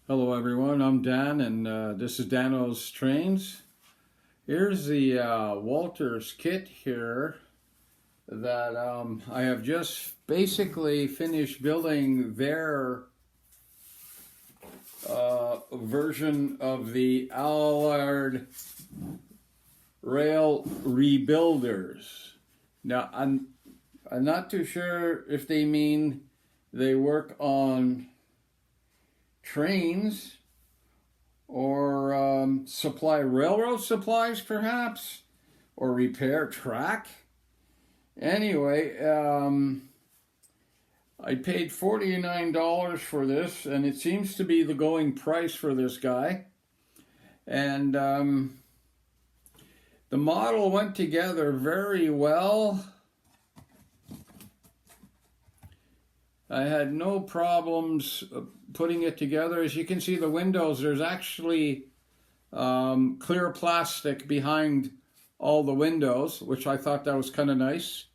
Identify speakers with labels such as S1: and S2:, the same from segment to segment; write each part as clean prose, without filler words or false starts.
S1: Hello everyone, I'm Dan and this is Dano's Trains. Here's the Walters kit here that I have just basically finished building their version of the Allard Rail Rebuilders. Now I'm not too sure if they mean they work on trains or supply railroad supplies perhaps, or repair track. Anyway, I paid $49 for this, and it seems to be the going price for this guy. And the model went together very well. I had no problems putting it together. As you can see, the windows, there's actually clear plastic behind all the windows, which I thought that was kind of nice.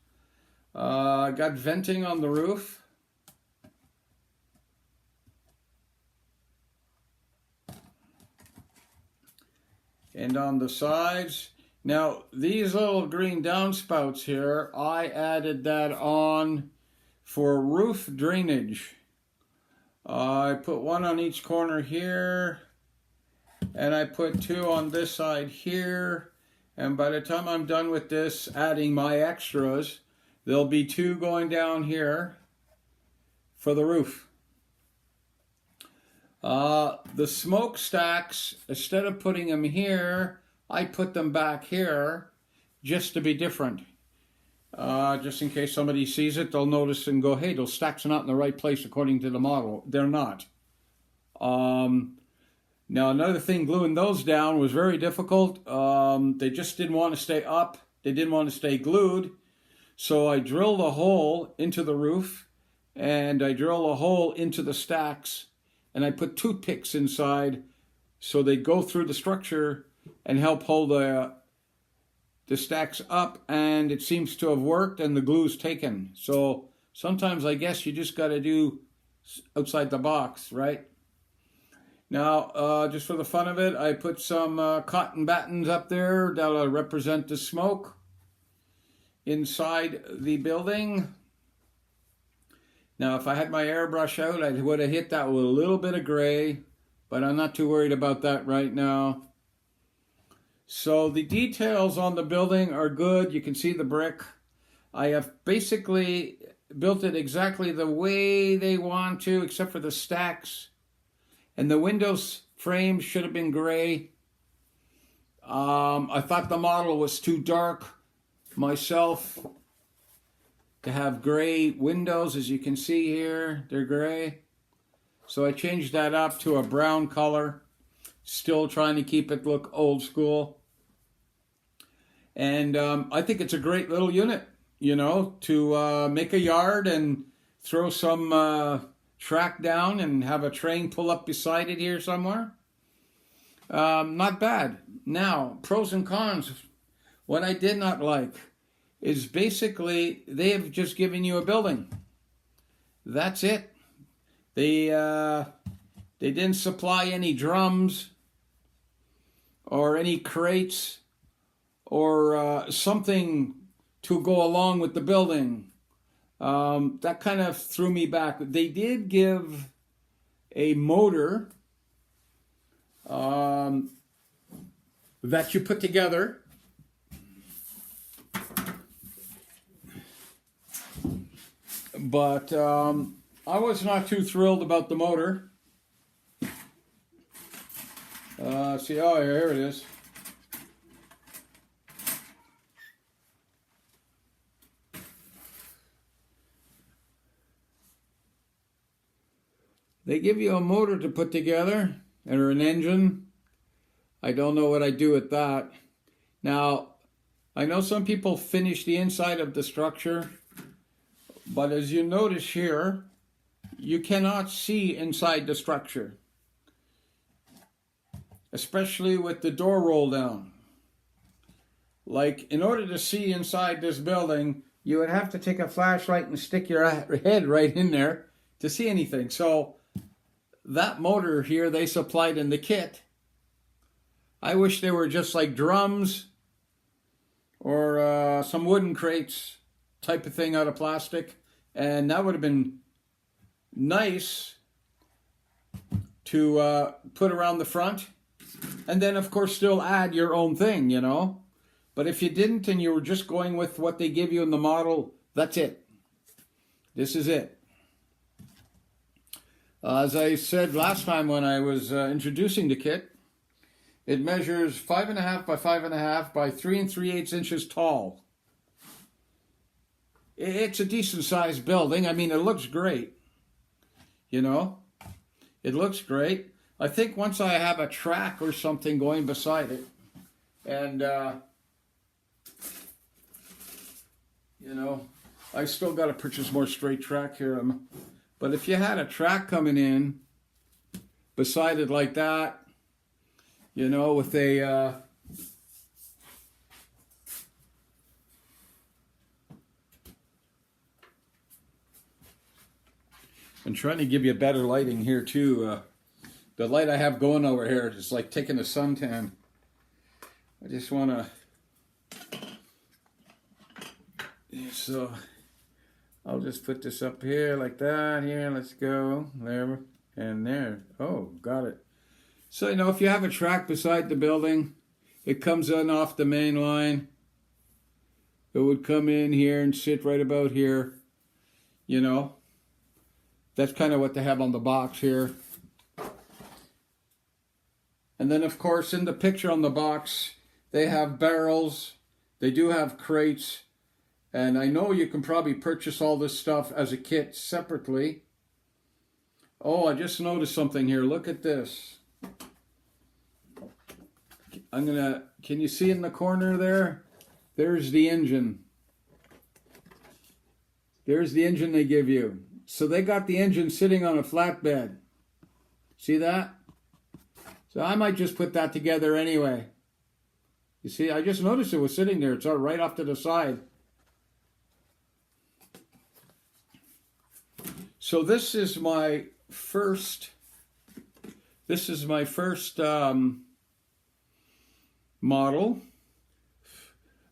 S1: I got venting on the roof. And on the sides. Now, these little green downspouts here, I added that on for roof drainage. I put one on each corner here, and I put two on this side here, and by the time I'm done with this, adding my extras, there'll be two going down here for the roof. The smokestacks, instead of putting them here, I put them back here just to be different. Just in case somebody sees it, they'll notice and go, hey, those stacks are not in the right place according to the model. They're not. Now, another thing, gluing those down was very difficult. They just didn't want to stay up. They didn't want to stay glued. So I drilled a hole into the roof, and I drilled a hole into the stacks, and I put toothpicks inside so they'd go through the structure and help hold the stacks up, and it seems to have worked, and the glue's taken. So sometimes I guess you just got to do outside the box, right? Now, just for the fun of it, I put some cotton battens up there that'll represent the smoke inside the building. Now, if I had my airbrush out, I would have hit that with a little bit of gray, but I'm not too worried about that right now. So the details on the building are good. You can see the brick. I have basically built it exactly the way they want to, except for the stacks. And the windows frame should have been gray. I thought the model was too dark myself to have gray windows. As you can see here, they're gray. So I changed that up to a brown color. Still trying to keep it look old school. And I think it's a great little unit, you know, to make a yard and throw some track down and have a train pull up beside it here somewhere. Not bad. Now, pros and cons. What I did not like is basically they have just given you a building. That's it. They didn't supply any drums or any crates or something to go along with the building. That kind of threw me back. They did give a motor that you put together. But I was not too thrilled about the motor. See, oh, here it is. They give you a motor to put together, or an engine. I don't know what I do with that. Now, I know some people finish the inside of the structure, but as you notice here, you cannot see inside the structure, especially with the door roll down. Like, in order to see inside this building, you would have to take a flashlight and stick your head right in there to see anything. So that motor here they supplied in the kit. I wish they were just like drums or some wooden crates type of thing out of plastic, and that would have been nice to put around the front, and then of course still add your own thing, you know. But if you didn't and you were just going with what they give you in the model, that's it. This is it. As I said last time when I was introducing the kit, it measures 5.5 by 5.5 by 3 3/8 inches tall. It's a decent sized building. I mean, it looks great. You know, it looks great. I think once I have a track or something going beside it, and you know, I still got to purchase more straight track here. But if you had a track coming in beside it like that, you know, with a I'm trying to give you better lighting here too. The light I have going over here is like taking a suntan. I just want to. So I'll just put this up here like that. Here, let's go there and there. Oh, got it. So you know, if you have a track beside the building, it comes in off the main line. It would come in here and sit right about here. You know. That's kind of what they have on the box here. And then, of course, in the picture on the box, they have barrels. They do have crates. And I know you can probably purchase all this stuff as a kit separately. Oh, I just noticed something here. Look at this. Can you see in the corner there? There's the engine. There's the engine they give you. So they got the engine sitting on a flatbed. See that? So I might just put that together anyway. You see, I just noticed it was sitting there. It's all right off to the side. So this is my first model.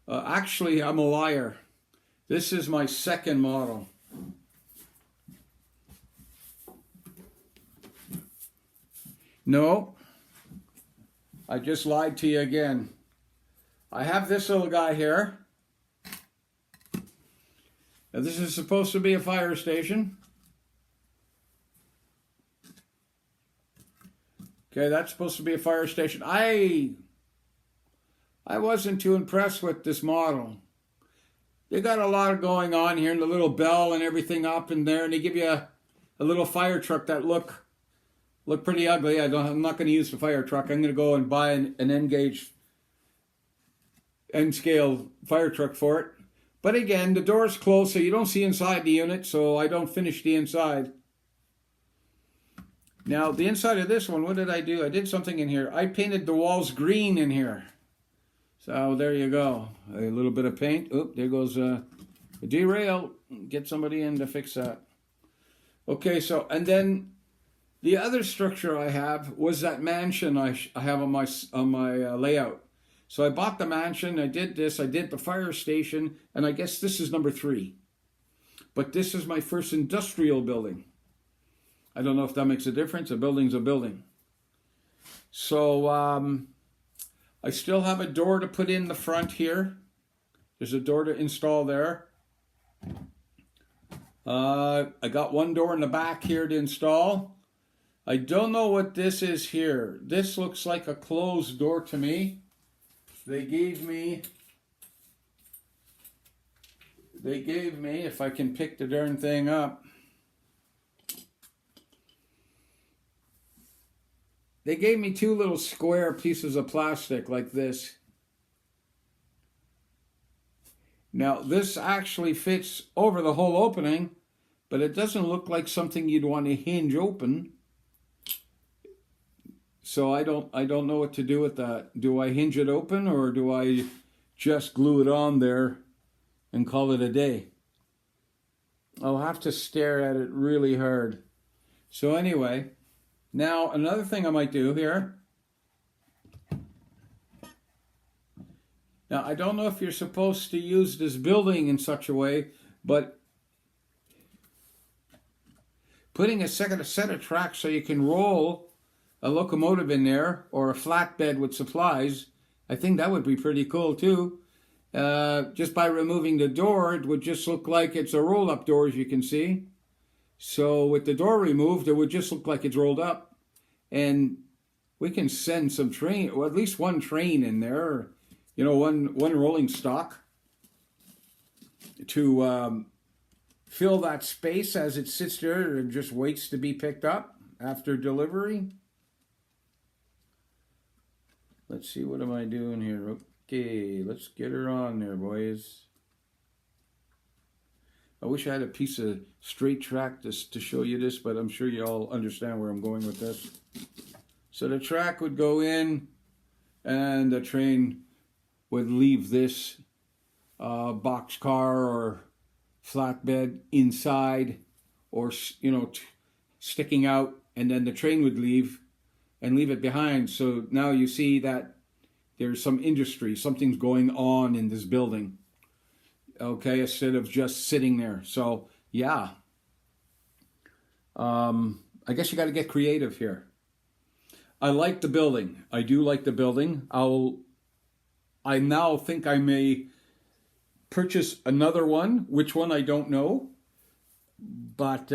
S1: Actually, I'm a liar. This is my second model. No, I just lied to you again. I have this little guy here. Now this is supposed to be a fire station. Okay, that's supposed to be a fire station. I wasn't too impressed with this model. They got a lot going on here, and the little bell and everything up in there, and they give you a little fire truck that look pretty ugly. I'm not going to use the fire truck. I'm going to go and buy an N-gauge, N-scale fire truck for it. But again, the door's closed, so you don't see inside the unit, so I don't finish the inside. Now, the inside of this one, what did I do? I did something in here. I painted the walls green in here. So there you go. A little bit of paint. Oop, there goes a derail. Get somebody in to fix that. Okay, so, and then the other structure I have was that mansion I have on my layout. So I bought the mansion, I did this, I did the fire station, and I guess this is number 3. But this is my first industrial building. I don't know if that makes a difference. A building's a building. So I still have a door to put in the front here. There's a door to install there. I got one door in the back here to install. I don't know what this is here. This looks like a closed door to me. They gave me, if I can pick the darn thing up, they gave me 2 little square pieces of plastic like this. Now, this actually fits over the whole opening, but it doesn't look like something you'd want to hinge open. So I don't know what to do with that. Do I hinge it open, or do I just glue it on there and call it a day? I'll have to stare at it really hard. So anyway, Now, another thing I might do here. Now, I don't know if you're supposed to use this building in such a way, but putting a set of tracks so you can roll a locomotive in there or a flatbed with supplies, I think that would be pretty cool too. Just by removing the door, it would just look like it's a roll-up door, as you can see. So with the door removed, it would just look like it's rolled up. And we can send some train, or at least one train in there, you know, one rolling stock to fill that space as it sits there and just waits to be picked up after delivery. Let's see, what am I doing here? Okay, let's get her on there, boys. I wish I had a piece of straight track to show you this, but I'm sure you all understand where I'm going with this. So the track would go in, and the train would leave this boxcar or flatbed inside, or, you know, sticking out, and then the train would leave and leave it behind. So now you see that there's some industry, something's going on in this building. Okay, instead of just sitting there. So yeah, I guess you got to get creative here. I like the building. I do like the building. I now think I may purchase another one. Which one, I don't know. But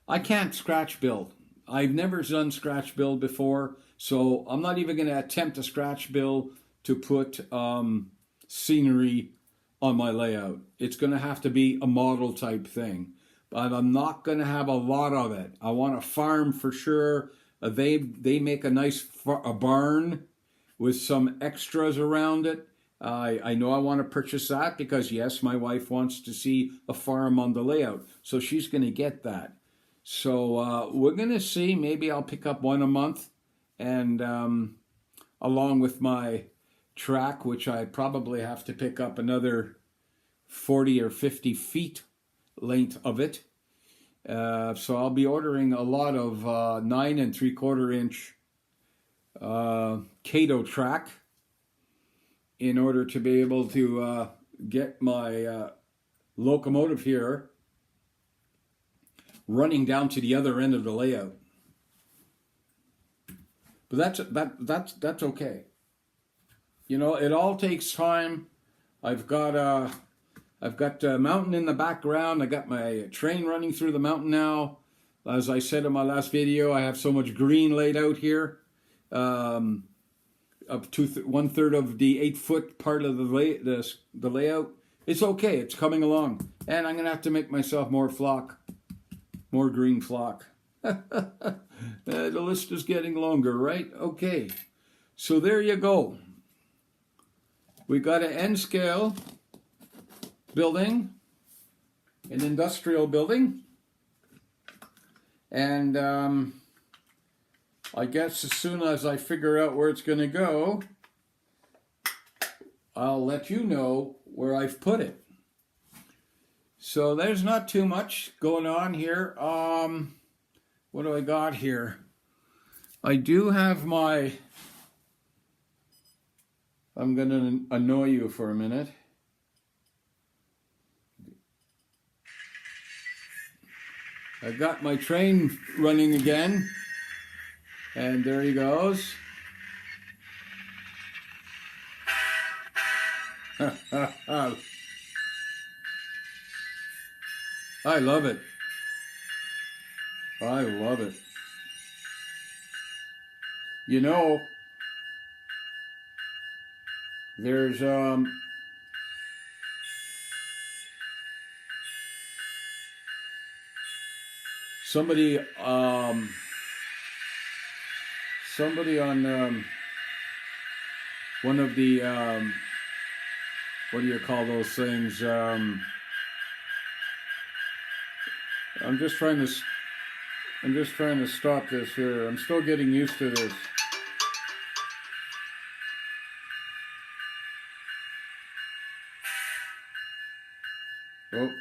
S1: I can't scratch build. I've never done scratch build before, so I'm not even going to attempt a scratch build to put scenery on my layout. It's going to have to be a model type thing, but I'm not going to have a lot of it. I want a farm for sure. They make a nice a barn with some extras around it. I know I want to purchase that because, yes, my wife wants to see a farm on the layout, so she's going to get that. So we're going to see. Maybe I'll pick up one a month, and along with my track, which I probably have to pick up another 40 or 50 feet length of it. So I'll be ordering a lot of 9 3/4 inch Kato track in order to be able to get my locomotive here running down to the other end of the layout. But that's okay. You know, it all takes time. I've got a mountain in the background. I got my train running through the mountain now. As I said in my last video, I have so much green laid out here. Up to 1/3 of the 8-foot part of the layout. It's okay. It's coming along, and I'm gonna have to make myself more green flock. The list is getting longer, right? Okay, so there you go. We got an N scale building, an industrial building, and I guess as soon as I figure out where it's going to go, I'll let you know where I've put it. So there's not too much going on here. What do I got here? I do have my... I'm going to annoy you for a minute. I got my train running again. And there he goes. I love it. I love it. You know, there's somebody on one of the what do you call those things? I'm just trying to stop this here. I'm still getting used to this. Oh.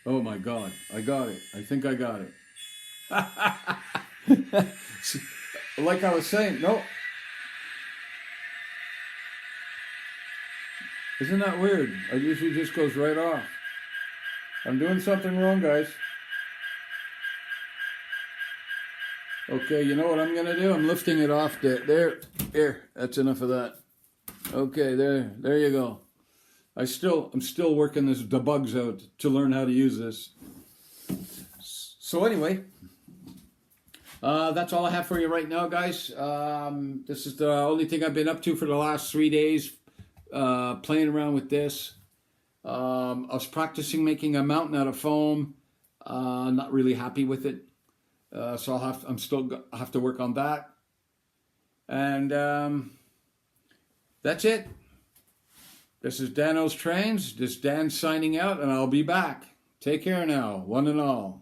S1: Oh my God, I got it. I think I got it. Like I was saying, no. Isn't that weird? It usually just goes right off. I'm doing something wrong, guys. Okay, you know what I'm gonna do? I'm lifting it off there. Here, that's enough of that. Okay, there you go. I'm still working the bugs out to learn how to use this. So anyway, that's all I have for you right now, guys. This is the only thing I've been up to for the last 3 days, playing around with this. I was practicing making a mountain out of foam. Not really happy with it, so I'm still have to work on that. And that's it. This is Dano's Trains. This is Dan signing out, and I'll be back. Take care now, one and all.